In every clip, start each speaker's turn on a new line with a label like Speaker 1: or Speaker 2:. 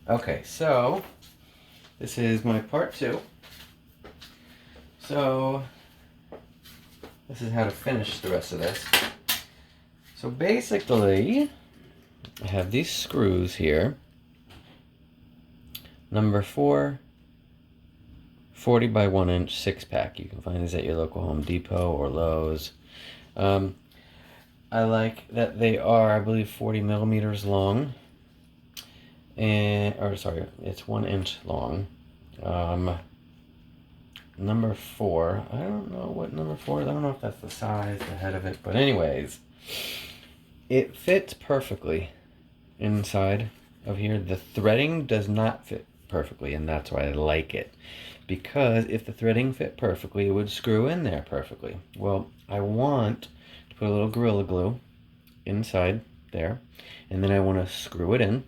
Speaker 1: Okay, so this is my part 2. So this is how to finish the rest of this. So basically, I have these screws here. Number 4, 40 by 1 inch 6-pack. You can find these at your local Home Depot or Lowe's. I like that they are, I believe, 40 millimeters long. It's 1 inch long. Number 4, I don't know what number 4 is. I don't know if that's the size, the head of it. But anyways, it fits perfectly inside of here. The threading does not fit perfectly, and that's why I like it. Because if the threading fit perfectly, it would screw in there perfectly. Well, I want to put a little Gorilla Glue inside there, and then I want to screw it in,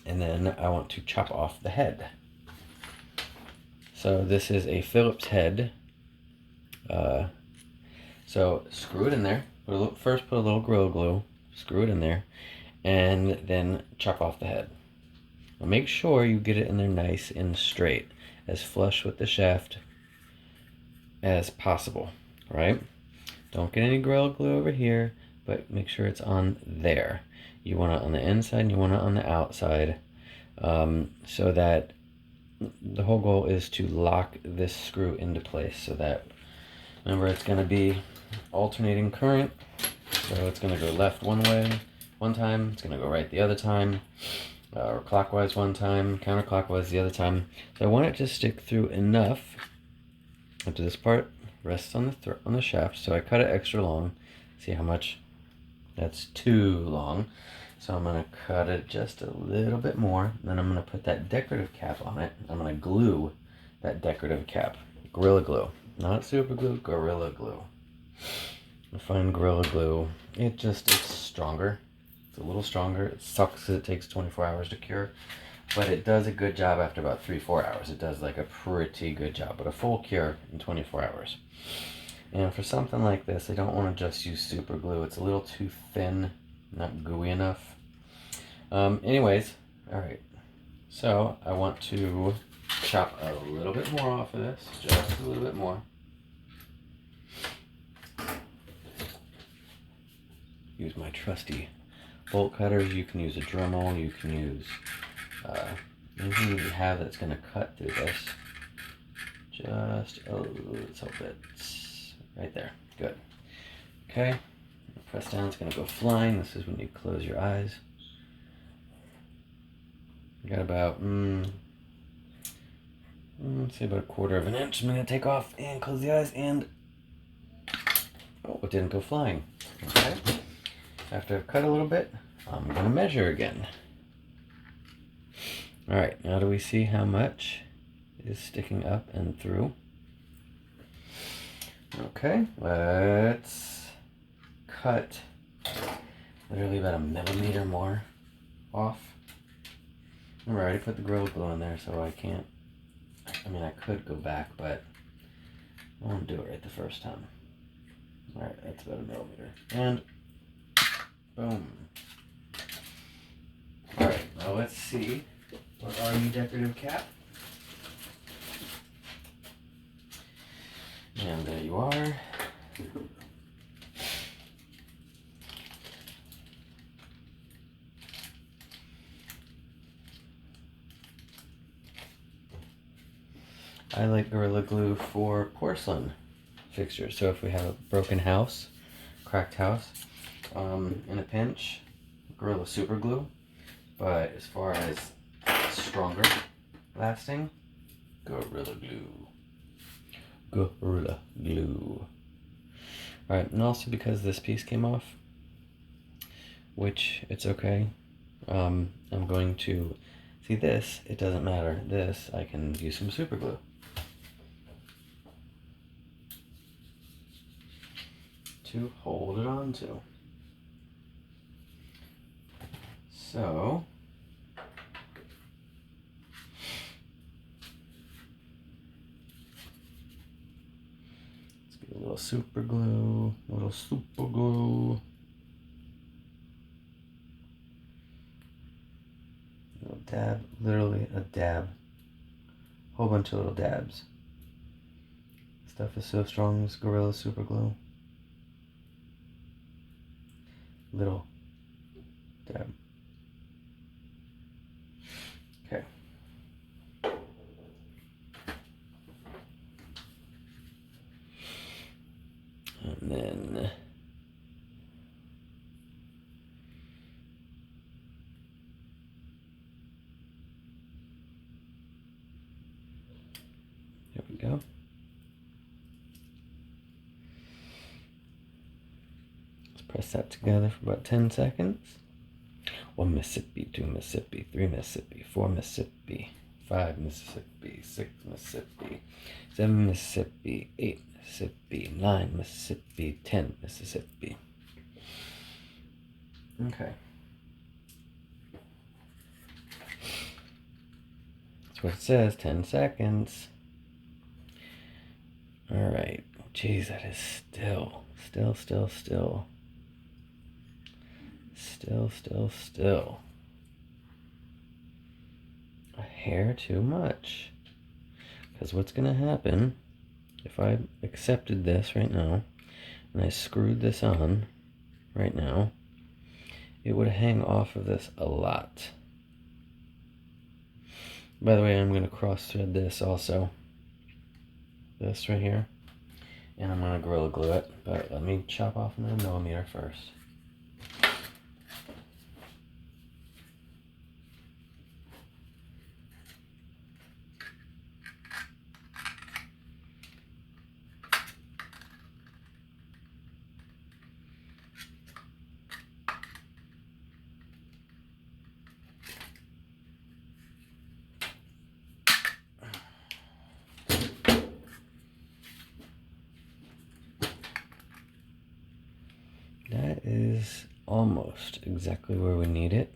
Speaker 1: and then I want to chop off the head. So this is a Phillips head. So screw it in there. First put a little Gorilla Glue, screw it in there, and then chop off the head. Now make sure you get it in there nice and straight, as flush with the shaft as possible, right? Don't get any Gorilla Glue over here, but make sure it's on there. You want it on the inside and you want it on the outside, so that the whole goal is to lock this screw into place, so that, remember, it's going to be alternating current. So it's going to go left one way one time, it's going to go right the other time, or clockwise one time, counterclockwise the other time. So I want it to stick through enough up to this part, rests on the shaft. So I cut it extra long. See how much? That's too long. So I'm going to cut it just a little bit more. Then I'm going to put that decorative cap on it. I'm going to glue that decorative cap. Gorilla Glue. Not super glue, Gorilla Glue. I find Gorilla Glue, it's stronger. It's a little stronger. It sucks because it takes 24 hours to cure. But it does a good job after about 3-4 hours. It does like a pretty good job. But a full cure in 24 hours. And for something like this, I don't want to just use super glue. It's a little too thin, not gooey enough. Anyways, alright. So I want to chop a little bit more off of this. Just a little bit more. Use my trusty bolt cutters. You can use a Dremel. You can use anything you have that's going to cut through this. Just a little bit. Right there. Good. Okay. Press down. It's going to go flying. This is when you close your eyes. You got about, say about 1/4 of an inch. I'm going to take off and close the eyes, and oh, it didn't go flying. Okay. After I've cut a little bit, I'm going to measure again. Alright, now do we see how much is sticking up and through? Okay, let's cut literally about 1 millimeter more off. Remember, I already put the Gorilla Glue in there, so I can't, I could go back, but I won't do it right the first time. Alright, that's about 1 millimeter. And boom. Alright, now let's see. What are you, decorative cap? And there you are. I like Gorilla Glue for porcelain fixtures. So if we have a broken house, cracked house, in a pinch, Gorilla Super Glue. But as far as stronger lasting, Gorilla Glue. Gorilla Glue. Alright, and also because this piece came off, which it's okay, I'm going to, see this, it doesn't matter. This, I can use some super glue. To hold it onto. So, let's get a little super glue, Little dab, literally a dab. Whole bunch of little dabs. Stuff is so strong, this Gorilla Super Glue. Little dab. Okay. And then there we go. Let's press that together for about 10 seconds. 1 Mississippi, 2 Mississippi, 3 Mississippi, 4 Mississippi, 5 Mississippi, 6 Mississippi, 7 Mississippi, 8 Mississippi, 9 Mississippi, 10 Mississippi. Okay. That's what it says, 10 seconds. Alright. Jeez, that is still. Still. A hair too much. Because what's going to happen, if I accepted this right now, and I screwed this on right now, it would hang off of this a lot. By the way, I'm going to cross thread this also. This right here. And I'm going to Gorilla Glue it, but let me chop off another millimeter first. That is almost exactly where we need it.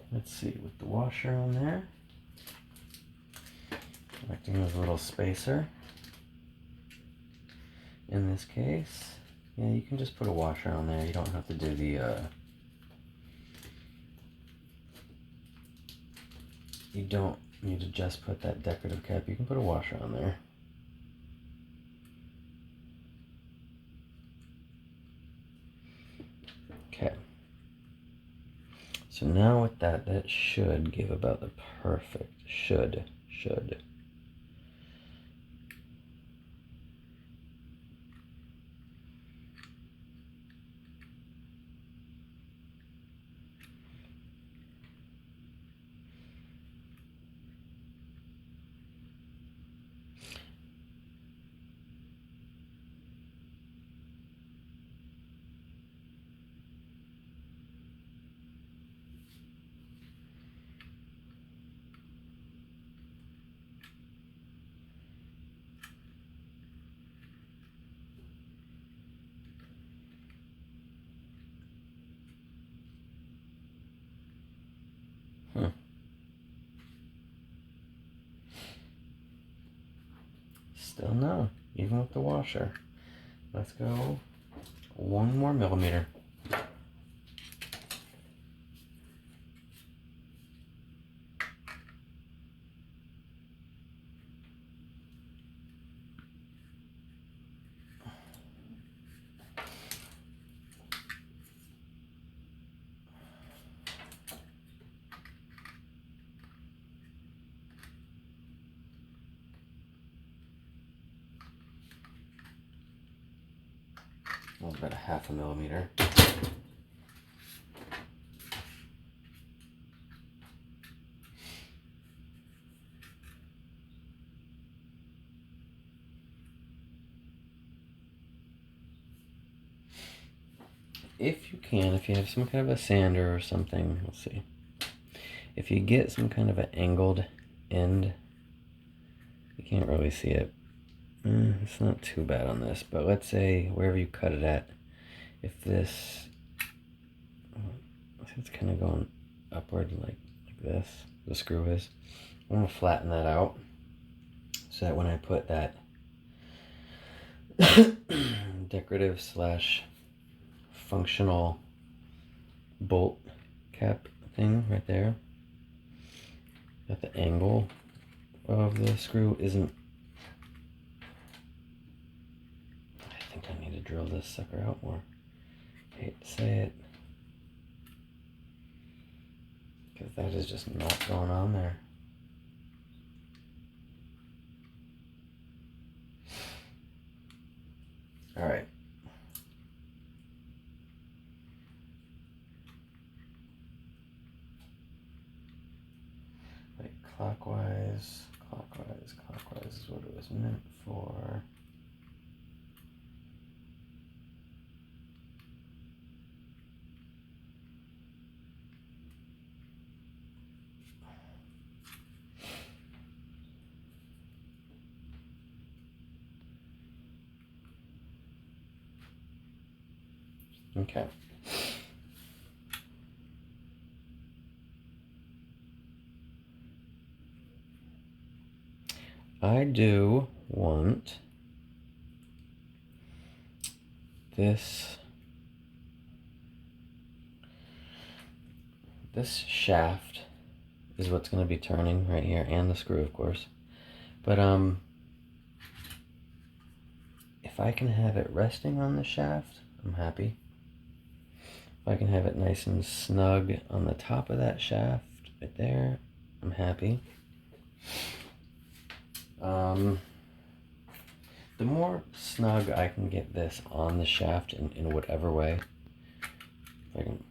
Speaker 1: Let's see, with the washer on there, acting as a little spacer. In this case, yeah, you can just put a washer on there. You don't have to do the, you don't need to just put that decorative cap. You can put a washer on there. Okay. So now with that, that should give about the perfect, should. Still no, even with the washer. Let's go 1 more millimeter. Well, about 1/2 millimeter. If you can, if you have some kind of a sander or something, let's see. If you get some kind of an angled end, you can't really see it. It's not too bad on this, but let's say wherever you cut it at, if this, it's kind of going upward like this, the screw is. I want to flatten that out so that when I put that decorative slash functional bolt cap thing right there. That the angle of the screw isn't. I think I need to drill this sucker out more. I hate to say it, because that is just not going on there. All right. Like clockwise is what it was meant for. Okay. I do want this shaft is what's going to be turning right here, and the screw, of course. But if I can have it resting on the shaft, I'm happy. If I can have it nice and snug on the top of that shaft right there, I'm happy. The more snug I can get this on the shaft in whatever way, if I can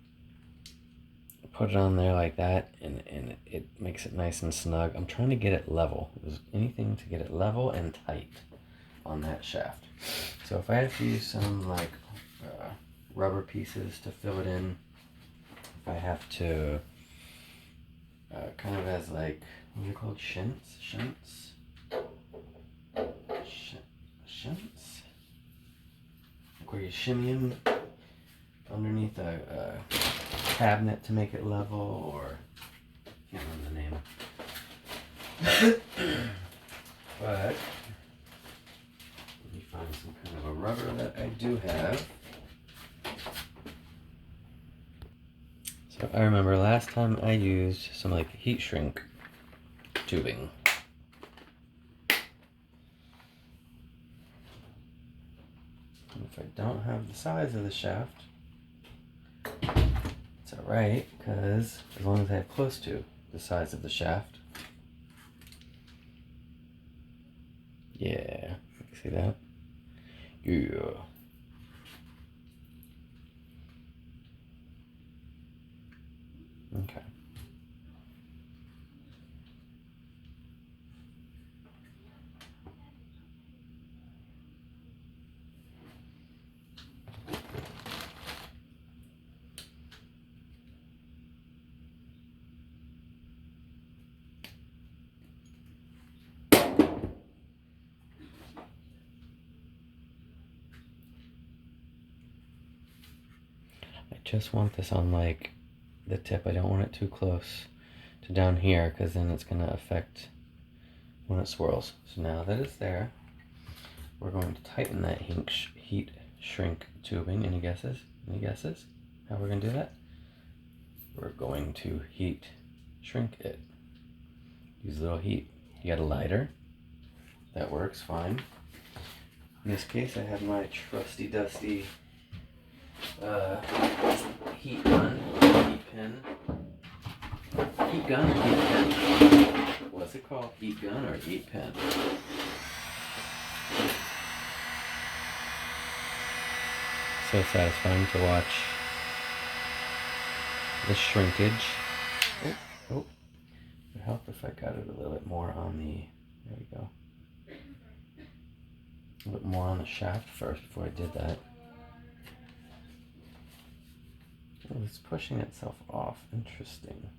Speaker 1: put it on there like that and it makes it nice and snug. I'm trying to get it level. There's anything to get it level and tight on that shaft. So if I have to use some like rubber pieces to fill it in, if I have to kind of as like, what are they called, shunts, like where you shimmy them underneath a cabinet to make it level, or can't remember the name. But let me find some kind of a rubber that I do have. So I remember last time I used some like heat shrink tubing. And if I don't have the size of the shaft, it's alright, because as long as I have close to the size of the shaft. Yeah, you see that? Yeah. Okay. I just want this on like the tip. I don't want it too close to down here, because then it's going to affect when it swirls. So now that it's there, we're going to tighten that heat shrink tubing. Any guesses? Any guesses how we're going to do that? We're going to heat shrink it. Use a little heat. You got a lighter. That works fine. In this case, I have my trusty dusty heat gun, heat pin. Heat gun or heat pin? What's it called? Heat gun or heat pin? So satisfying to watch the shrinkage. Oh, it would help if I got it a little bit more on the, there we go. A little bit more on the shaft first before I did that. Oh, it's pushing itself off. Interesting.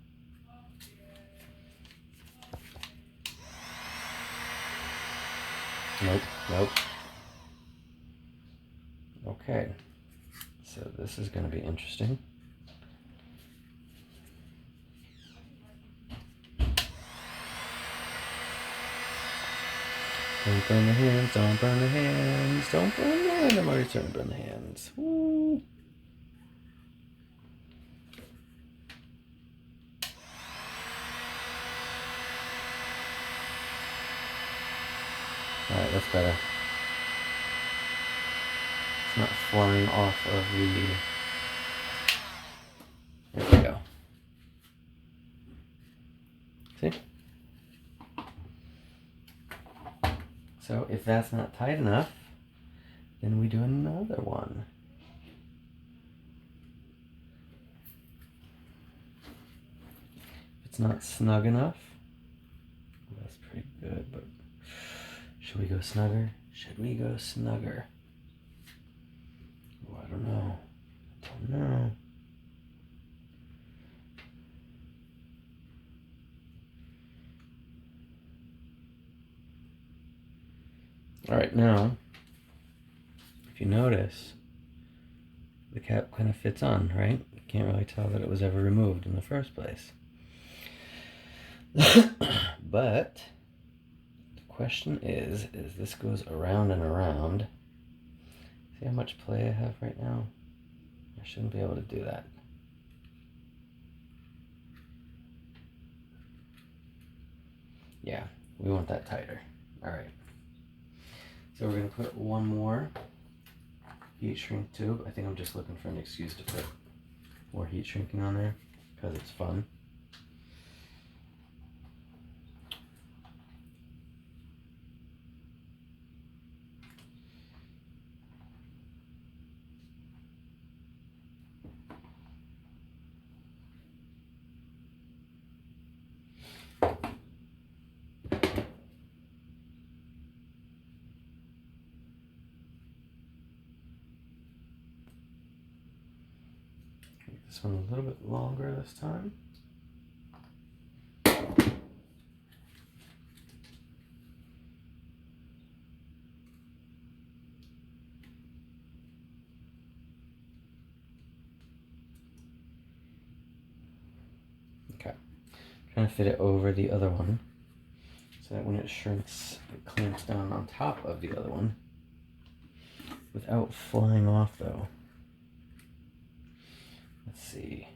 Speaker 1: Nope. Okay. So this is going to be interesting. Don't burn the hands, don't burn the hands, don't burn the hands. I'm already starting to burn the hands. Woo. that's better. It's not flying off of the... There we go. See? So if that's not tight enough, then we do another one. If it's not snug enough, that's pretty good, but should we go snugger? Should we go snugger? Oh, I don't know. I don't know. All right, now, if you notice, the cap kind of fits on, right? You can't really tell that it was ever removed in the first place. But the question is this goes around and around. See how much play I have right now? I shouldn't be able to do that. Yeah, we want that tighter. All right. So we're gonna put one more heat shrink tube. I think I'm just looking for an excuse to put more heat shrinking on there because it's fun. Make this one a little bit longer this time. Okay, trying to fit it over the other one so that when it shrinks, it clamps down on top of the other one without flying off though. Let's see.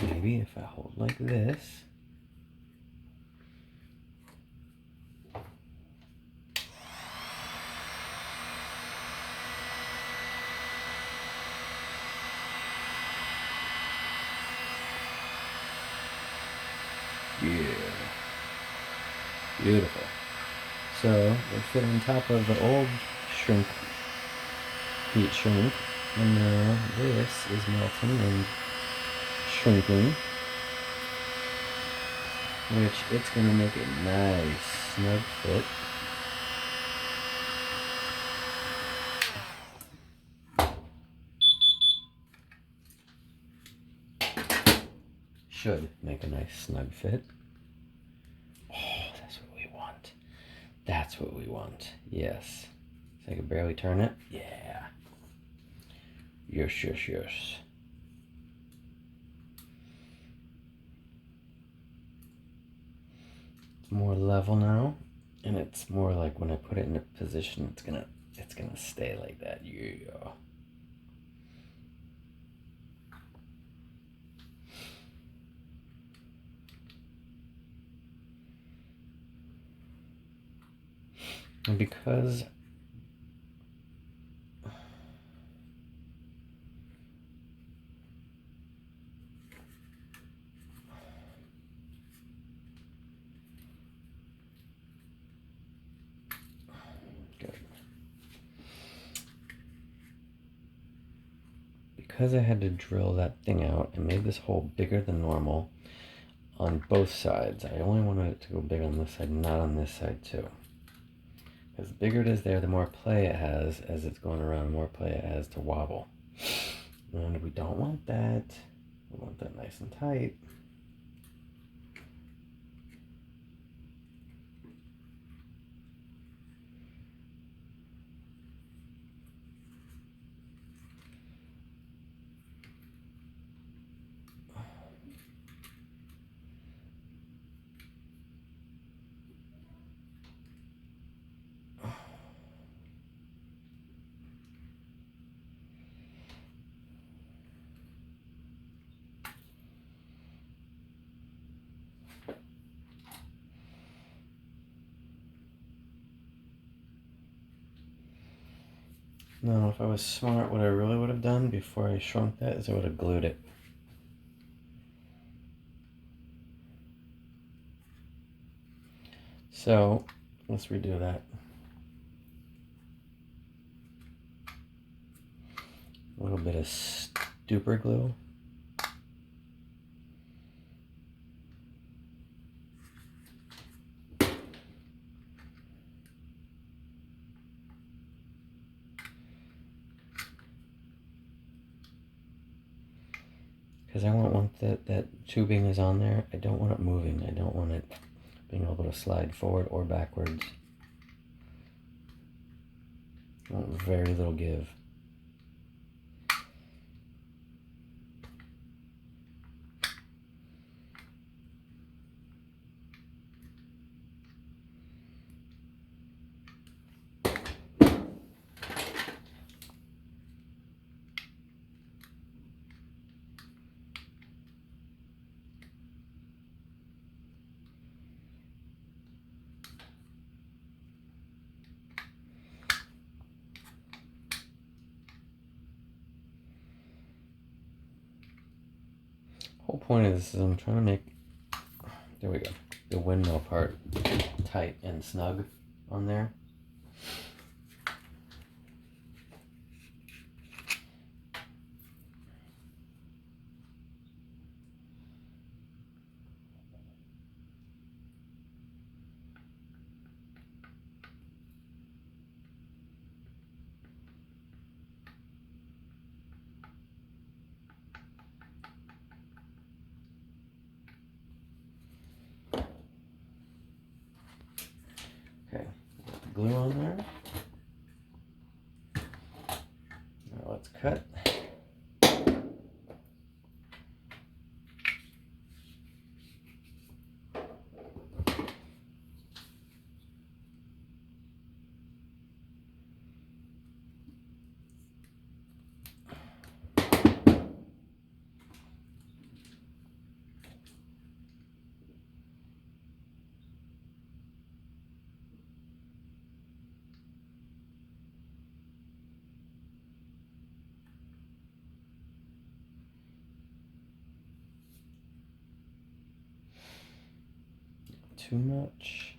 Speaker 1: Maybe if I hold like this. Yeah. Beautiful. So we fit on top of the old shrink, heat shrink, and now this is melting and shrinking, which it's going to make a nice snug fit. Should make a nice snug fit. Oh, that's what we want. That's what we want. Yes. So I can barely turn it. Yeah. Yes, yes, yes. It's more level now, and it's more like when I put it in a position, it's gonna stay like that. Yeah. And because good. Because I had to drill that thing out and made this hole bigger than normal on both sides. I only wanted it to go big on this side, not on this side too. Because the bigger it is there, the more play it has as it's going around, the more play it has to wobble. And we don't want that. We want that nice and tight. No, if I was smart, what I really would have done before I shrunk that is I would have glued it. So, let's redo that. A little bit of super glue. Because I won't want that tubing is on there. I don't want it moving. I don't want it being able to slide forward or backwards. I want very little give. Whole point of this is I'm trying to make, there we go, the windmill part tight and snug on there. Okay, glue on there. Now let's cut. Too much.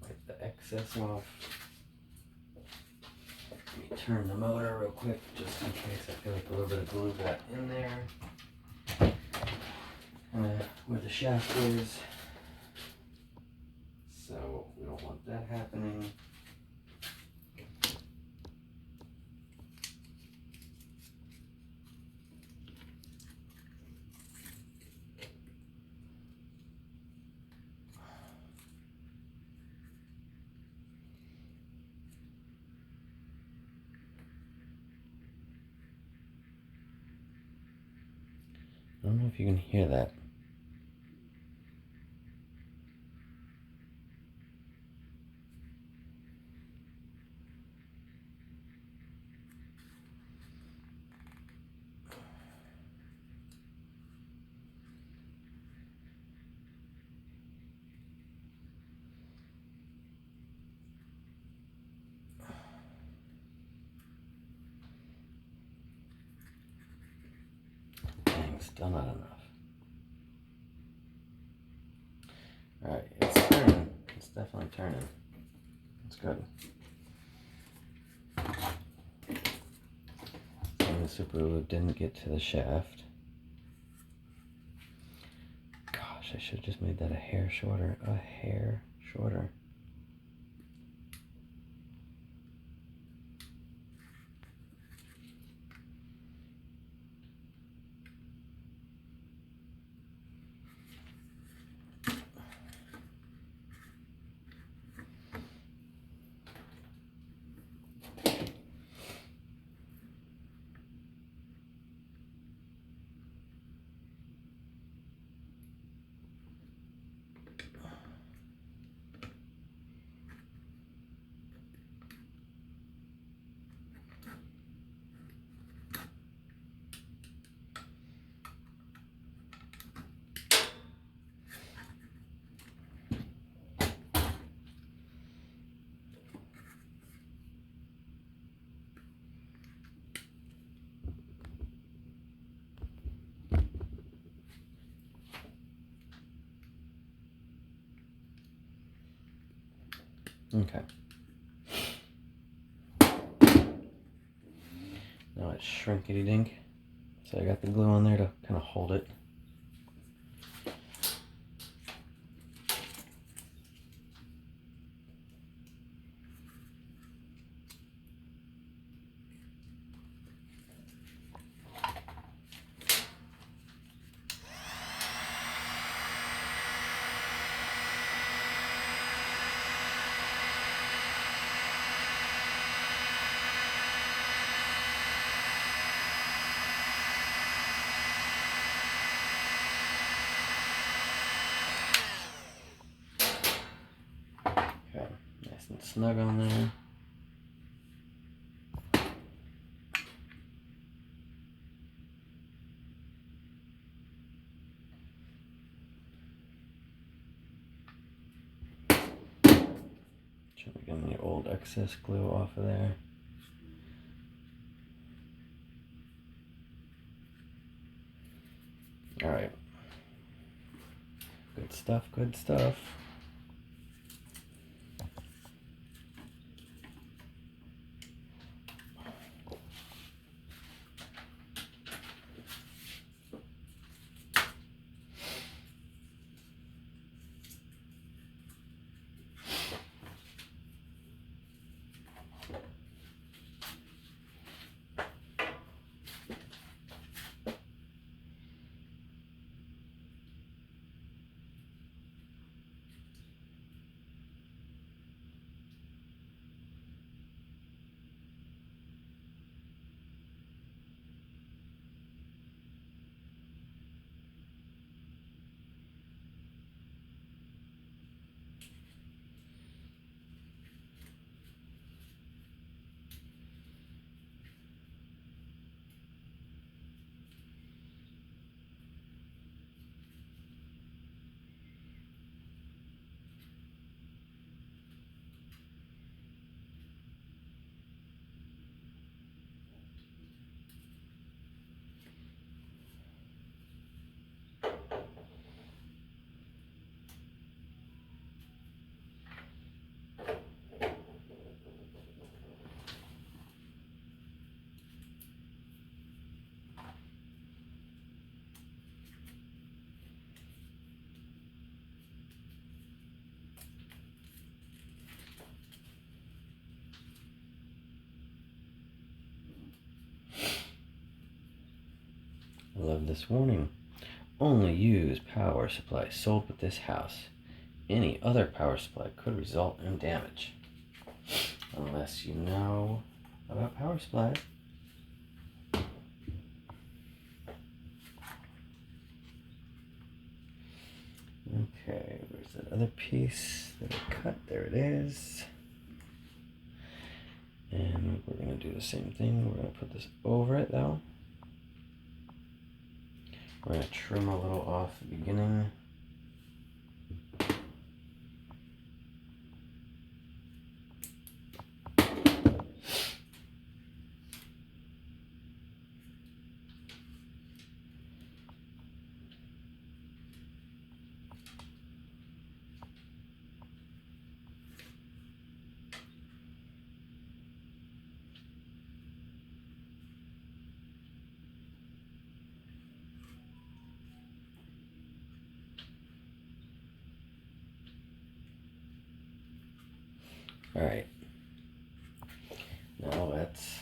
Speaker 1: Wipe the excess off. Let me turn the motor real quick just in case I feel like a little bit of glue got in there. Where the shaft is. So we don't want that happening. I don't know if you can hear that. Dang, still not enough. Alright, it's turning. It's definitely turning. It's good. And the super glue didn't get to the shaft. Gosh, I should have just made that a hair shorter. A hair shorter. Okay. Now it's shrinkity dink. So I got the glue on there to kind of hold it. Okay, nice and snug on there. Trying to get the old excess glue off of there. All right. Good stuff, good stuff. I love this warning. Only use power supply sold with this house. Any other power supply could result in damage. Unless you know about power supplies. Okay, where's that other piece that I cut? There it is. And we're going to do the same thing. We're going to put this over it though. We're going to trim a little off the beginning. All right. Now let's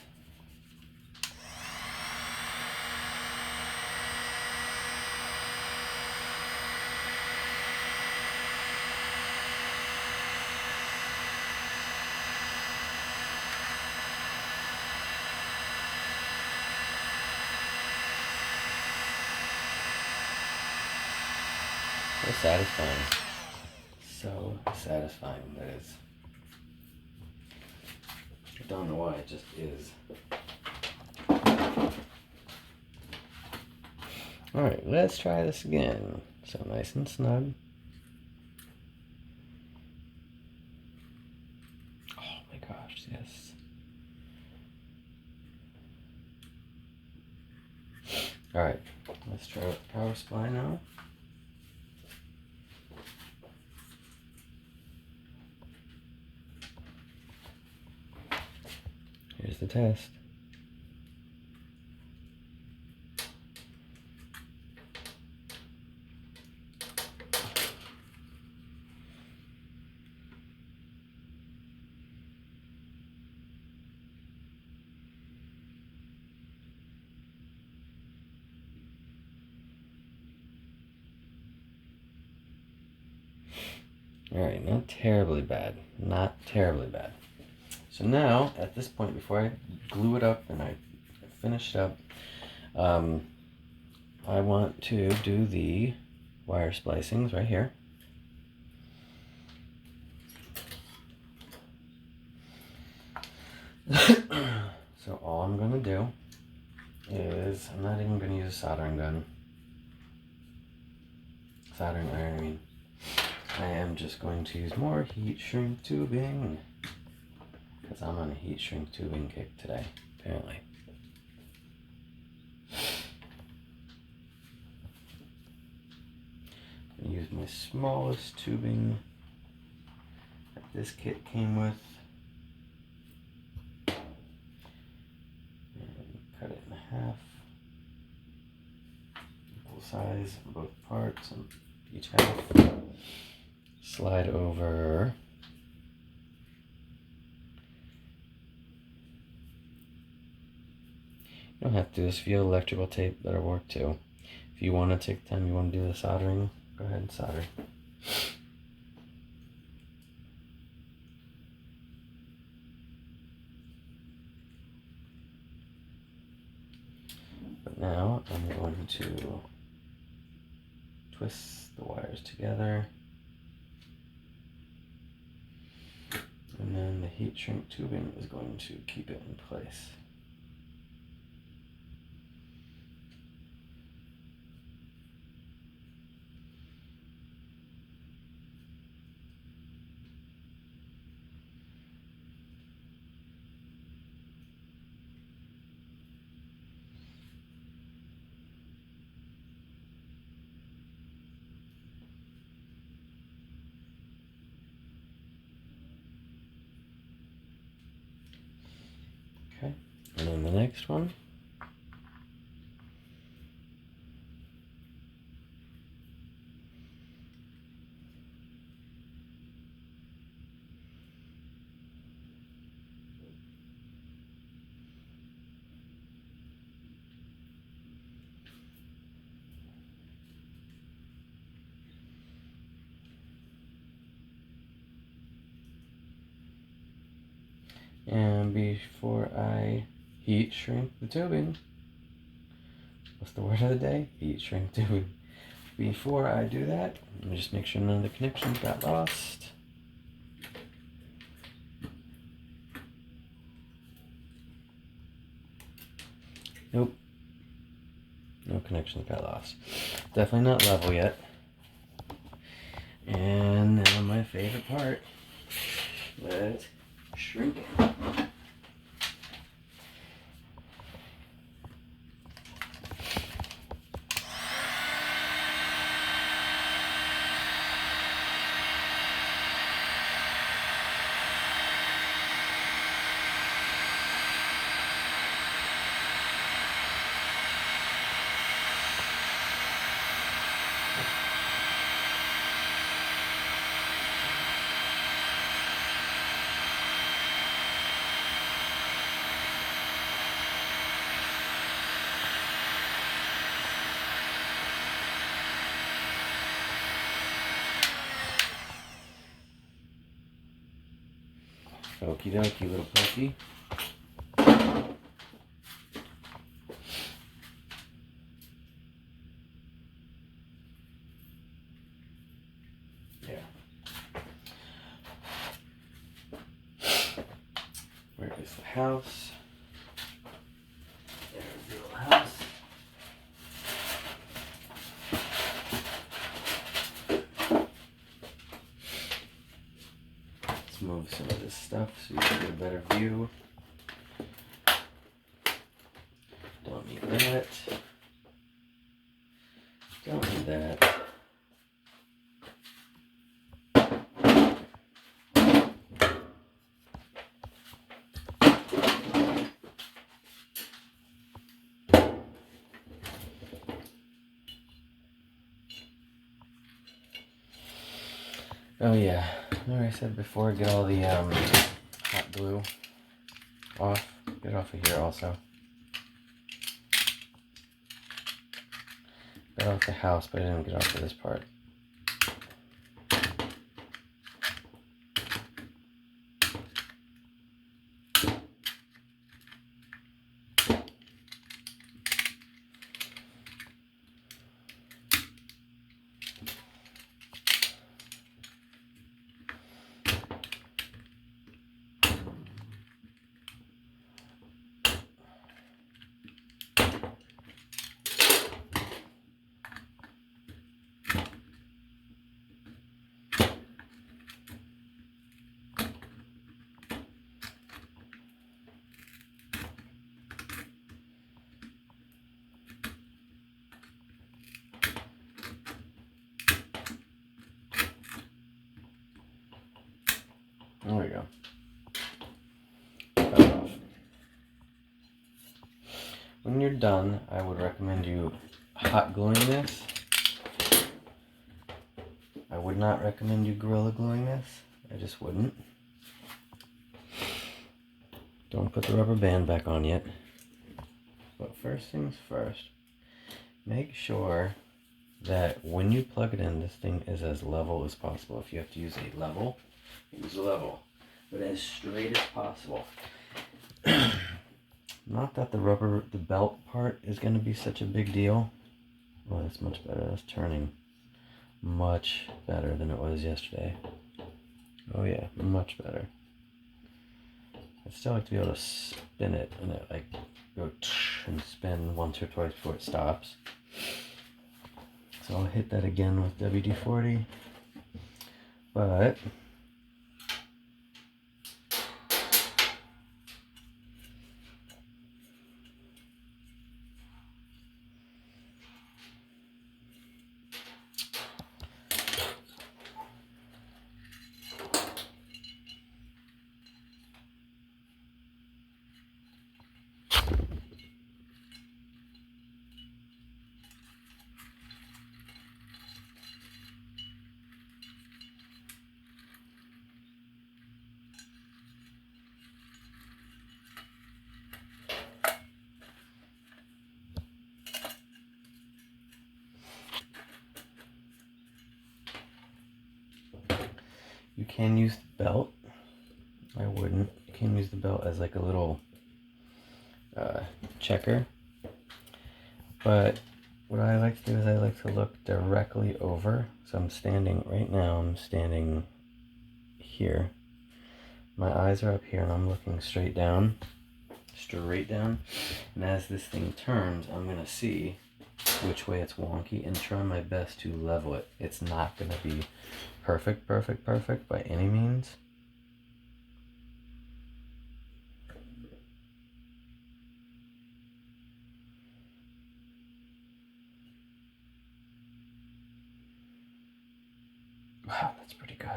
Speaker 1: so satisfying. So satisfying, that is. I don't know why, it just is. Alright, let's try this again. So nice and snug. Oh my gosh, yes. Alright, let's try with the power supply now. Here's the test. Alright, not terribly bad. Not terribly bad. So now, at this point, before I glue it up and I finish it up, I want to do the wire splicings right here. So all I'm going to do is, I'm not even going to use a soldering gun. Soldering iron, I mean. I am just going to use more heat shrink tubing. Because I'm on a heat shrink tubing kick today, apparently. I'm going to use my smallest tubing that this kit came with. And cut it in half. Equal size for both parts and each half. Slide over you don't have to do this if you have electrical tape, that'll work too. If you want to take the time, you want to do the soldering, go ahead and solder. But now I'm going to twist the wires together. And then the heat shrink tubing is going to keep it in place. Okay, and then the next one. And before I heat shrink the tubing, what's the word of the day? Heat shrink tubing. Before I do that, let me just make sure none of the connections got lost. Nope. No connections got lost. Definitely not level yet. And now my favorite part. Let's shrink it. Okie dokie, little pokey. Yeah. Where is the house? There's the little house. Let's move some of this stuff so you can get a better view. Don't need that. Don't need that. Oh yeah, like I said before, get all the hot glue off. Get it off of here also. Got off the house, but I didn't get off of this part. There we go. Cut it off. When you're done, I would recommend you hot gluing this. I would not recommend you Gorilla Gluing this. I just wouldn't. Don't put the rubber band back on yet. But first things first, make sure that when you plug it in, this thing is as level as possible. If you have to use a level, use a level, but as straight as possible. Not that the belt part is going to be such a big deal. Oh, that's much better. That's turning much better than it was yesterday. Oh yeah, much better. I'd still like to be able to spin it and it like go and spin once or twice before it stops. So I'll hit that again with WD-40, but you can use the belt. I wouldn't. You can use the belt as like a little checker. But what I like to do is I like to look directly over. So I'm standing, right now I'm standing here. My eyes are up here and I'm looking straight down. And as this thing turns, I'm going to see which way it's wonky and try my best to level it. It's not going to be perfect by any means. Wow, that's pretty good.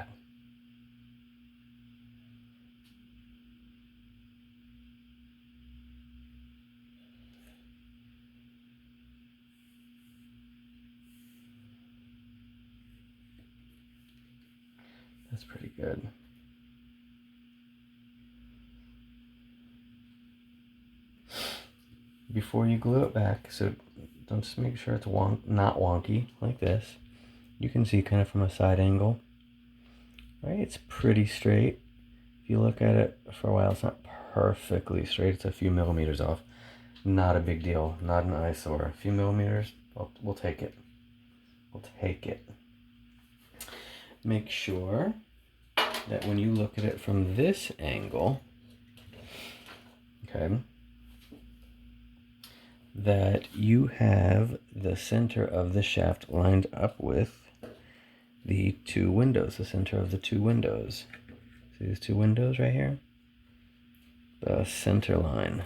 Speaker 1: That's pretty good. Before you glue it back, so don't just make sure it's not wonky like this. You can see kind of from a side angle, right? It's pretty straight. If you look at it for a while, it's not perfectly straight. It's a few millimeters off. Not a big deal. Not an eyesore. A few millimeters, we'll take it. We'll take it. Make sure that when you look at it from this angle, okay, that you have the center of the shaft lined up with the two windows, the center of the two windows. See these two windows right here? The center line.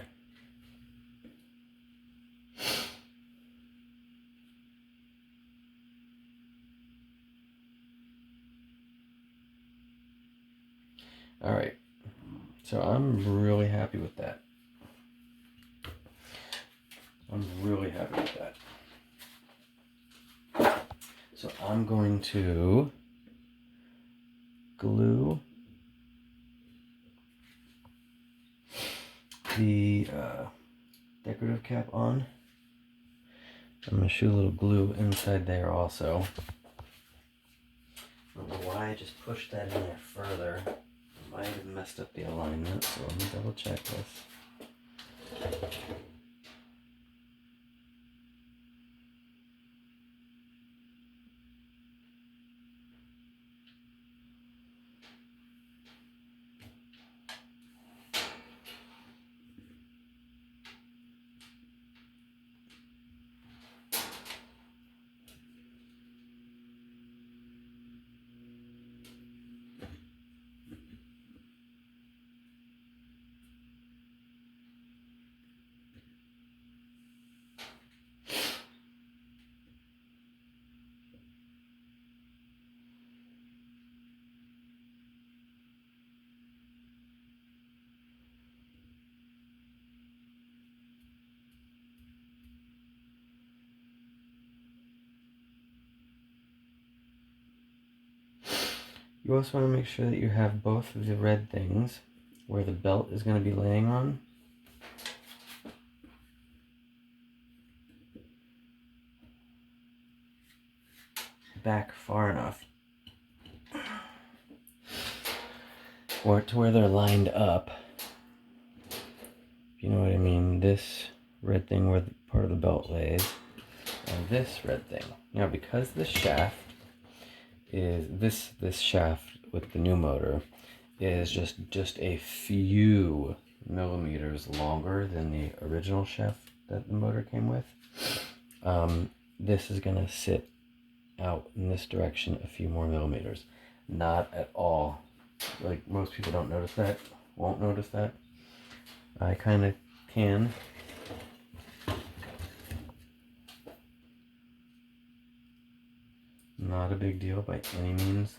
Speaker 1: All right, so I'm really happy with that. I'm really happy with that. So I'm going to glue the decorative cap on. I'm going to shoot a little glue inside there also. I don't know why I just pushed that in there further. I might have messed up the alignment, so let me double check this. You also want to make sure that you have both of the red things where the belt is going to be laying on. Back far enough or to where they're lined up. You know what I mean? This red thing where part of the belt lays, and this red thing. Now, because this shaft is this shaft with the new motor is just a few millimeters longer than the original shaft that the motor came with. This is gonna sit out in this direction a few more millimeters. Not at all. Like most people don't notice that, won't notice that. I kind of can. Not a big deal by any means.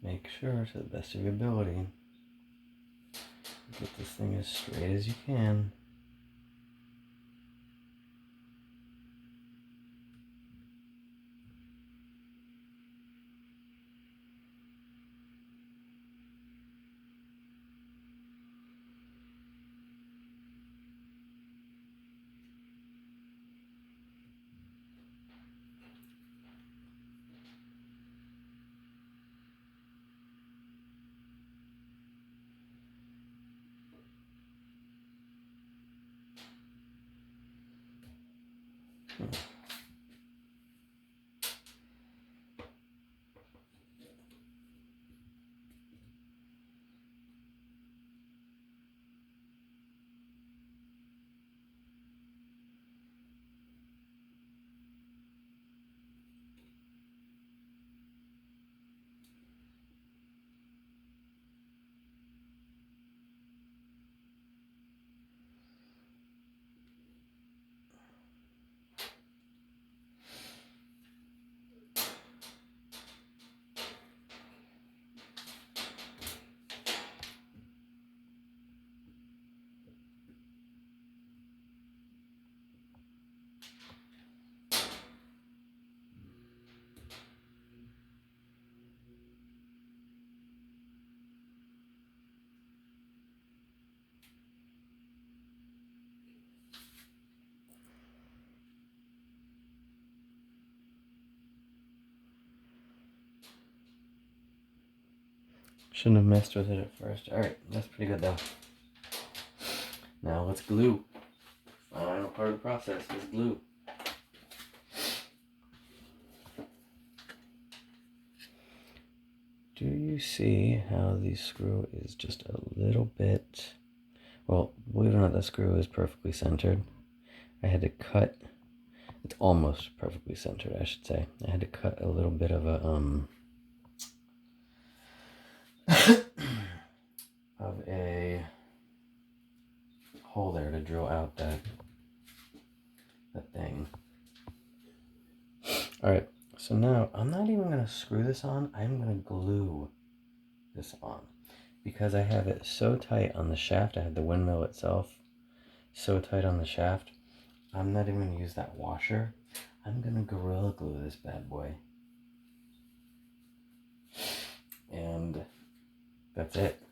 Speaker 1: Make sure, to the best of your ability, get this thing as straight as you can. Shouldn't have messed with it at first. Alright, that's pretty good though. Now let's glue. Final part of the process is glue. do you see how the screw is just a little bit, well, believe it or not, the screw is perfectly centered. I had to cut, it's almost perfectly centered, I should say. I had to cut a little bit of a, of a hole there to drill out that thing. All right, so now I'm not even gonna screw this on, I'm gonna glue this on because I have it so tight on the shaft. I have the windmill itself so tight on the shaft. I'm not even gonna use that washer. I'm gonna Gorilla Glue this bad boy. And that's it.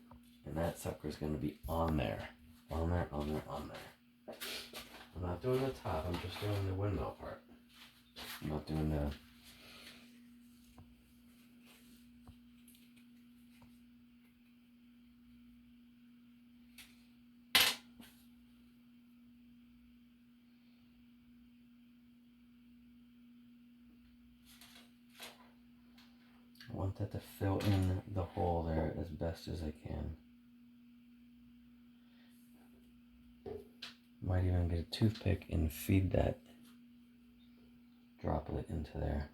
Speaker 1: And that sucker's gonna be on there. On there, on there, on there. I'm not doing the top, I'm just doing the windmill part. I'm not doing the... I want that to fill in the hole there as best as I can. Might even get a toothpick and feed that droplet into there.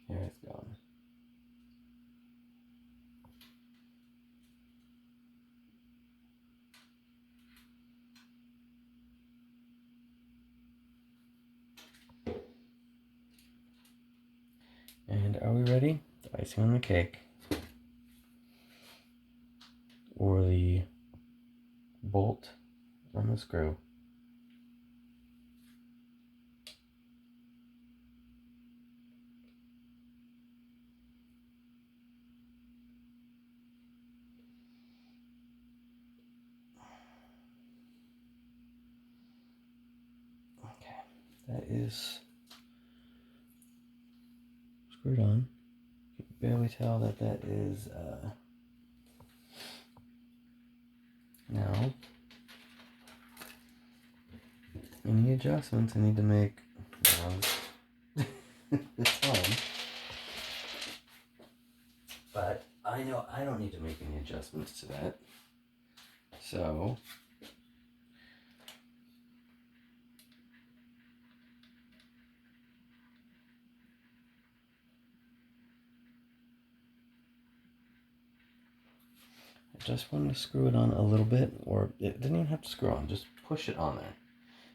Speaker 1: Here it's going. And are we ready? The icing on the cake, or the bolt on the screw. Okay, that is screwed on. You can barely tell that that is now. Any adjustments I need to make it's fine. But I know I don't need to make any adjustments to that. So I just wanted to screw it on a little bit, or it didn't even have to screw on, just push it on there.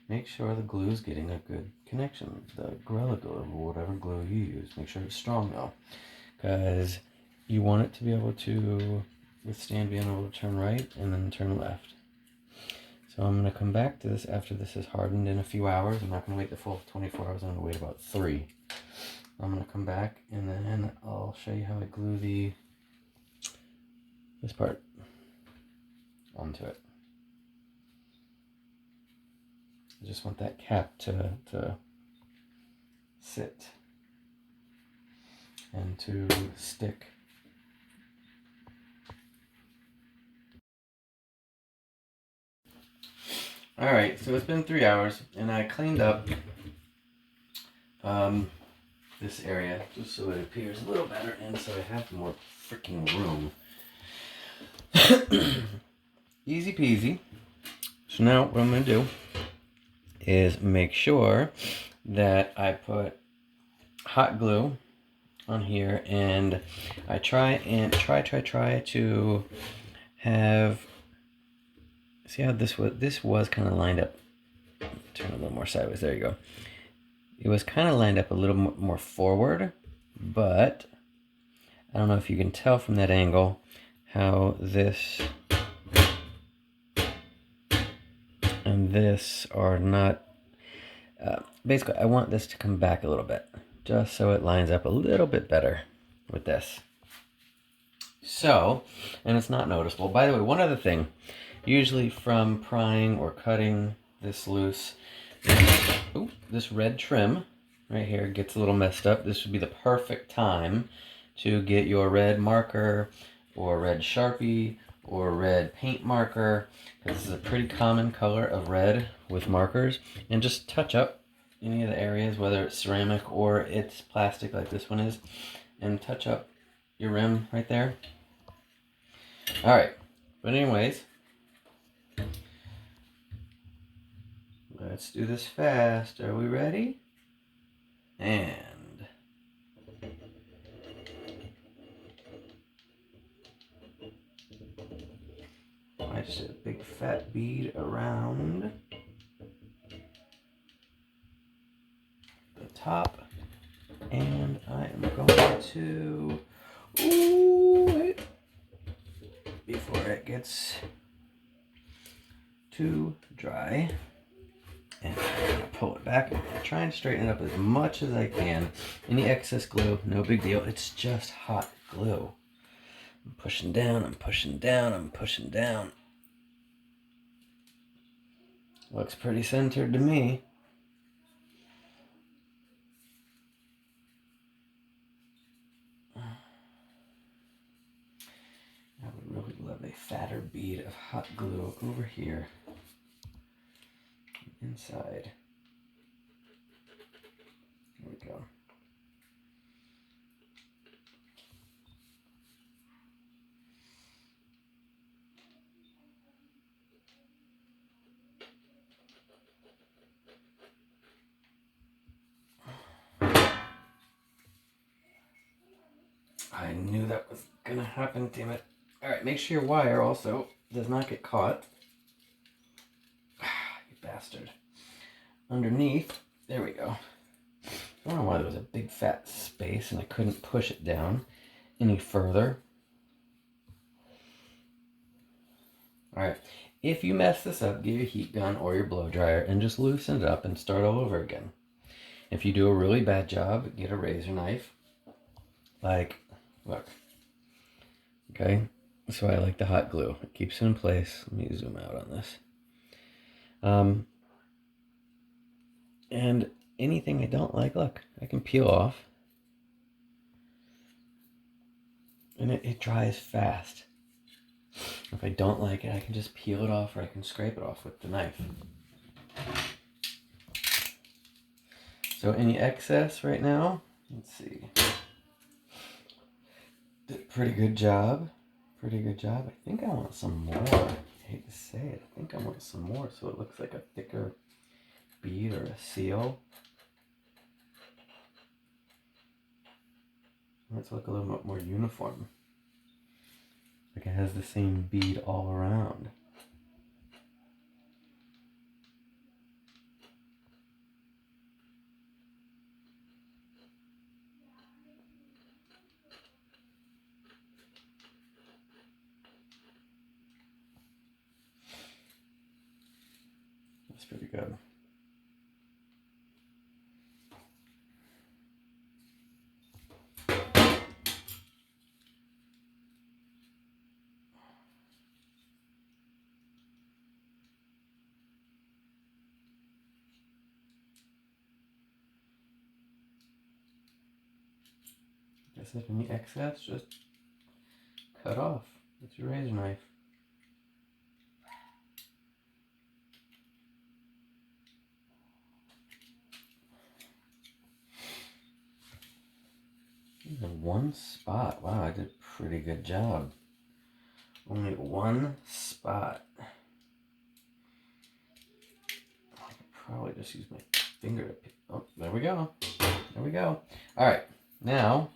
Speaker 1: Make sure the glue is getting a good connection. The Gorilla Glue, or whatever glue you use, make sure it's strong though, because you want it to be able to withstand being able to turn right and then turn left. So I'm going to come back to this after this is hardened in a few hours. I'm not going to wait the full 24 hours, I'm going to wait about 3. I'm going to come back and then I'll show you how I glue this part onto it. I just want that cap to sit and to stick. Alright, so it's been 3 hours and I cleaned up this area just so it appears a little better and so I have more freaking room. Easy peasy. So now what I'm going to do is make sure that I put hot glue on here, and I try to have, see how this was kind of lined up. Turn a little more sideways, there you go. It was kind of lined up a little more forward, but I don't know if you can tell from that angle how this and this are not, basically I want this to come back a little bit, just so it lines up a little bit better with this. So, and it's not noticeable. By the way, one other thing, usually from prying or cutting this loose, this red trim right here gets a little messed up. This would be the perfect time to get your red marker or red Sharpie or red paint marker, because this is a pretty common color of red with markers, and just touch up any of the areas, whether it's ceramic or it's plastic like this one is, and touch up your rim right there. Alright, but anyways, let's do this fast. Are we ready? And I just did a big fat bead around the top, and I am going to, wait, before it gets too dry, and I'm going to pull it back. I'm trying to straighten it up as much as I can. Any excess glue, no big deal. It's just hot glue. I'm pushing down, I'm pushing down, I'm pushing down. Looks pretty centered to me. I would really love a fatter bead of hot glue over here. Inside. There we go. I knew that was gonna happen, damn it. Alright, make sure your wire also does not get caught. You bastard. Underneath, there we go. I don't know why there was a big fat space and I couldn't push it down any further. Alright, if you mess this up, get your heat gun or your blow dryer and just loosen it up and start all over again. If you do a really bad job, get a razor knife. Like, look. Okay, that's why I like the hot glue. It keeps it in place. Let me zoom out on this. And anything I don't like, look, I can peel off. And it dries fast. If I don't like it, I can just peel it off or I can scrape it off with the knife. So any excess right now, let's see. Did a pretty good job. Pretty good job. I think I want some more. I hate to say it. I think I want some more so it looks like a thicker bead or a seal. Let's look a little bit more uniform. Like it has the same bead all around. That's pretty good. Like I said, any excess, just cut off with your razor knife. Even one spot. Wow, I did a pretty good job. Only one spot. I could probably just use my finger to pick. Oh, there we go. There we go. All right, now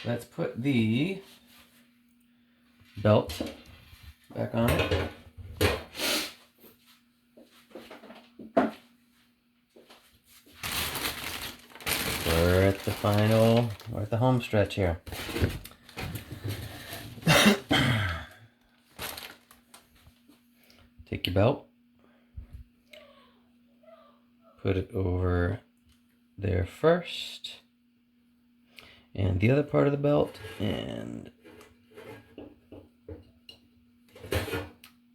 Speaker 1: let's put the belt back on it. We're at the home stretch here. Take your belt, put it over there first, and the other part of the belt, and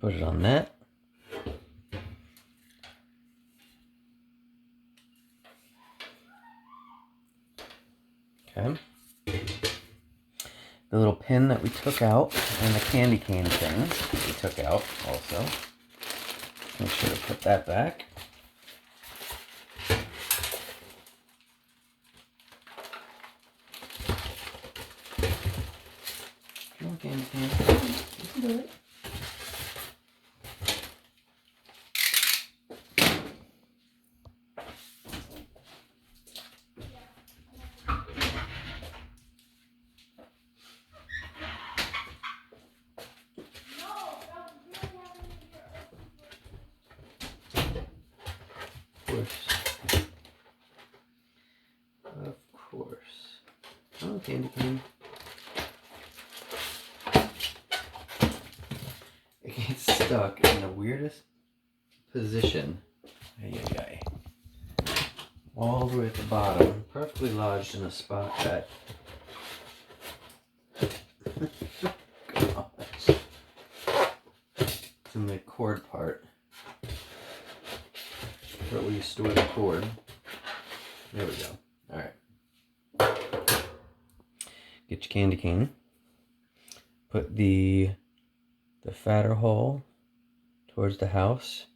Speaker 1: put it on that. Okay. The little pin that we took out and the candy cane thing that we took out also. Make sure to put that back. candy cane. You can do it. Of course. Oh, candy cane. It gets stuck in the weirdest position. Ay. All the way at the bottom, perfectly lodged in a spot that gosh. It's in the cord part. Where we store the cord. There we go. Alright. Get your candy cane. Put the fatter hole towards the house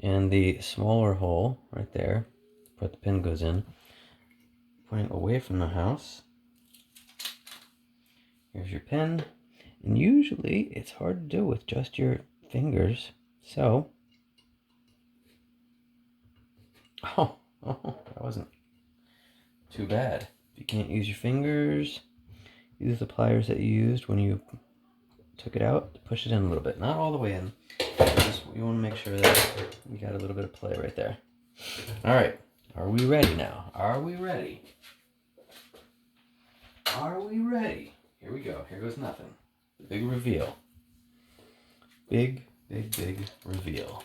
Speaker 1: and the smaller hole right there. Where the pin goes in. Pointing away from the house. Here's your pin. And usually it's hard to do with just your fingers. So, that wasn't too bad. If you can't use your fingers, use the pliers that you used when you took it out to push it in a little bit. Not all the way in. Just, you want to make sure that you got a little bit of play right there. Alright, are we ready now? Are we ready? Are we ready? Here we go. Here goes nothing. The big reveal. Big reveal.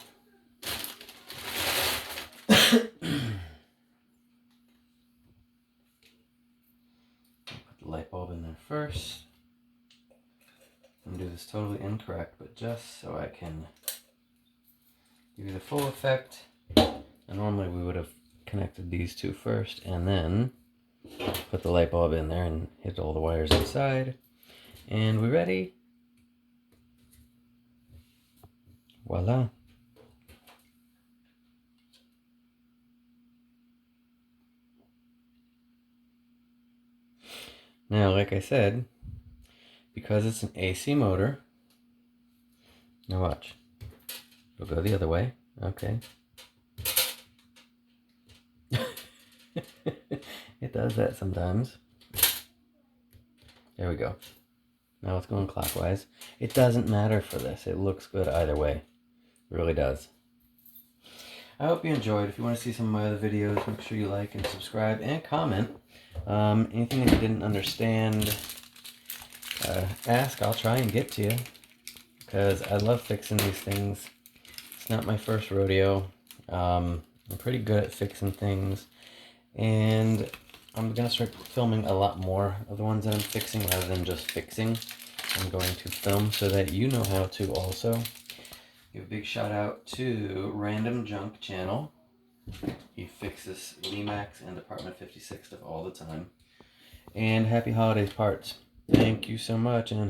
Speaker 1: Put the light bulb in there first. I'm gonna do this totally incorrect, but just so I can give you the full effect. And normally we would have connected these two first and then put the light bulb in there and hit all the wires inside. And we ready? Voila. Now, like I said, because it's an AC motor, now watch. It'll go the other way. Okay. It does that sometimes. There we go. Now it's going clockwise. It doesn't matter for this. It looks good either way. It really does. I hope you enjoyed. If you want to see some of my other videos, make sure you like and subscribe and comment. Anything that you didn't understand, ask. I'll try and get to you. Because I love fixing these things. It's not my first rodeo. I'm pretty good at fixing things. And I'm going to start filming a lot more of the ones that I'm fixing rather than just fixing. I'm going to film so that you know how to also. Give a big shout out to Random Junk Channel. He fixes Lemax and Department 56 stuff all the time. And happy holidays, parts. Thank you so much. And